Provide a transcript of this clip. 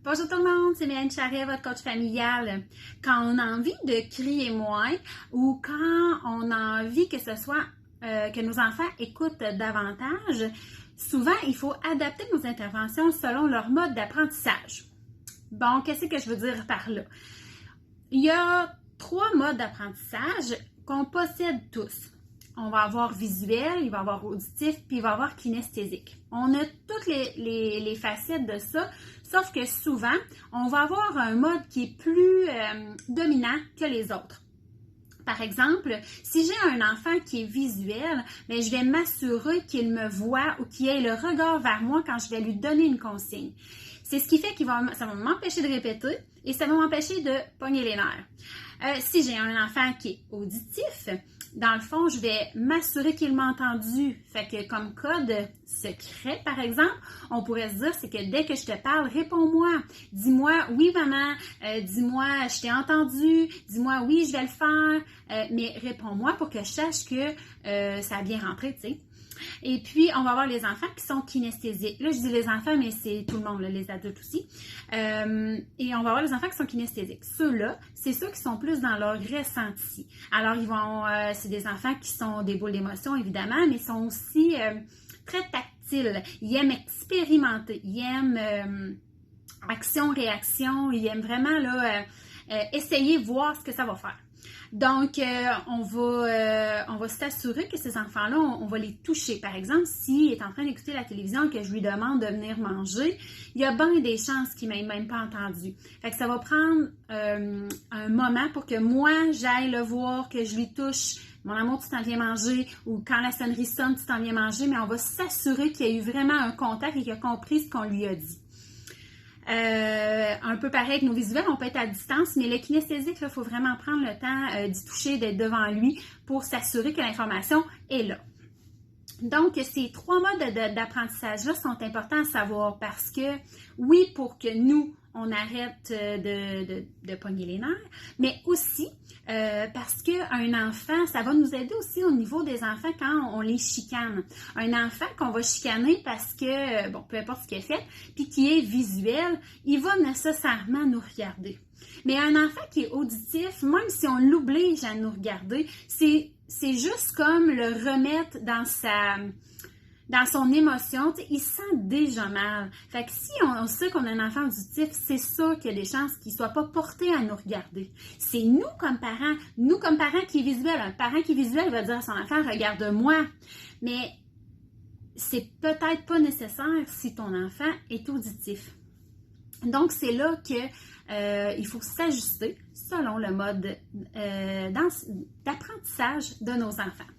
Bonjour tout le monde, c'est Mélanie Charret, votre coach familial. Quand on a envie de crier moins ou quand on a envie que ce soit que nos enfants écoutent davantage, souvent il faut adapter nos interventions selon leur mode d'apprentissage. Bon, qu'est-ce que je veux dire par là? Il y a 3 modes d'apprentissage qu'on possède tous. On va avoir visuel, il va avoir auditif, puis il va avoir kinesthésique. On a toutes les facettes de ça, sauf que souvent, on va avoir un mode qui est plus dominant que les autres. Par exemple, si j'ai un enfant qui est visuel, bien, je vais m'assurer qu'il me voit ou qu'il ait le regard vers moi quand je vais lui donner une consigne. C'est ce qui fait ça va m'empêcher de répéter et ça va m'empêcher de pogner les nerfs. Si j'ai un enfant qui est auditif, dans le fond, je vais m'assurer qu'il m'a entendu. Fait que comme code secret, par exemple, on pourrait se dire, c'est que dès que je te parle, réponds-moi. Dis-moi, oui maman, dis-moi, je t'ai entendu, dis-moi, oui, je vais le faire, mais réponds-moi pour que je sache que ça a bien rentré, tu sais. Et puis, on va avoir les enfants qui sont kinesthésiques. Là, je dis les enfants, mais c'est tout le monde, là, les adultes aussi. Et on va avoir les enfants qui sont kinesthésiques. Ceux-là, c'est ceux qui sont plus dans leur ressenti. Alors, c'est des enfants qui sont des boules d'émotions, évidemment, mais ils sont aussi très tactiles. Ils aiment expérimenter. Ils aiment action-réaction. Ils aiment vraiment là, essayer, voir ce que ça va faire. Donc, on va s'assurer que ces enfants-là, on va les toucher. Par exemple, s'il est en train d'écouter la télévision et que je lui demande de venir manger, il y a bien des chances qu'il ne m'ait même pas entendu. Fait que ça va prendre un moment pour que moi, j'aille le voir, que je lui touche. Mon amour, tu t'en viens manger, ou quand la sonnerie sonne, tu t'en viens manger, mais on va s'assurer qu'il y a eu vraiment un contact et qu'il a compris ce qu'on lui a dit. Un peu pareil avec nos visuels, on peut être à distance, mais le kinesthésique, il faut vraiment prendre le temps d'y toucher, d'être devant lui pour s'assurer que l'information est là. Donc, ces 3 modes d'apprentissage-là sont importants à savoir parce que, oui, pour que nous, on arrête de pogner les nerfs, mais aussi parce qu'un enfant, ça va nous aider aussi au niveau des enfants quand on les chicane. Un enfant qu'on va chicaner parce que, bon, peu importe ce qu'il a fait, puis qui est visuel, il va nécessairement nous regarder. Mais un enfant qui est auditif, même si on l'oblige à nous regarder, c'est juste comme le remettre dans son émotion, il se sent déjà mal. Fait que si on sait qu'on a un enfant auditif, c'est sûr qu'il y a des chances qu'il ne soit pas porté à nous regarder. C'est nous comme parents qui est visuel. Un parent qui est visuel va dire à son enfant, regarde-moi. Mais c'est peut-être pas nécessaire si ton enfant est auditif. Donc, c'est là que il faut s'ajuster selon le mode d'apprentissage de nos enfants.